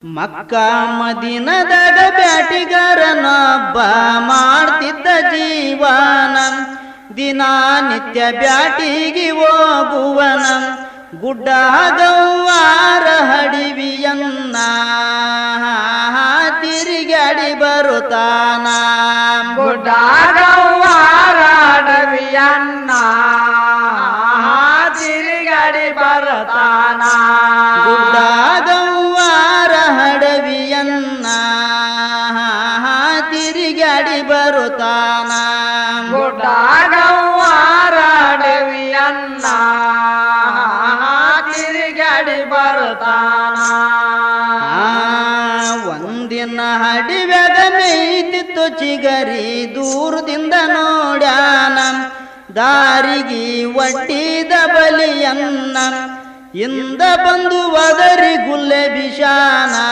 ಮಕ್ಕಾ ಮದೀನದಾಗ ಬ್ಯಾಟಿಗಾರನೊಬ್ಬ ಮಾಡ್ತಿದ್ದ ಜೀವನ, ದಿನನಿತ್ಯ ಬ್ಯಾಟಿಗೆ ಹೋಗುವನ, ಗುಡ್ಡ ಗವ್ವಾರ ಹಡಿವಿಯನ್ನ ತಿರುಗಾಡಿ ಬರುತ್ತಾನ. ಗುಡ್ಡ ಗವ್ವಾರ ಹಡವಿಯನ್ನ ತಿರುಗಾಡಿ ಬರುತ್ತಾನ. ಗುಡ್ಡ ಗವ್ವಾರ ಹಡವಿಯನ್ನ ತಿರುಗಾಡಿ ಬರುತ್ತಾನ. ಗುಡ್ಡ ಗವ್ವಾರ ಹಡವಿಯನ್ನ ತಿರುಗಾಡಿ ಬರುತ್ತಾನ. ಒಂದಿನ ಹಡಿವ್ಯಾಗ ಮೇಯ್ತಿತ್ತು ಚಿಗರಿ, ದೂರದಿಂದ ನೋಡ್ಯಾನ ದಾರಿಗೆ ಒಡ್ಡಿದ ಬಲಿಯನ್ನ, ಇಂದ ಬಂದು ಒದರಿ ಗುಲ್ಲೆ ಬಿಷಾನ.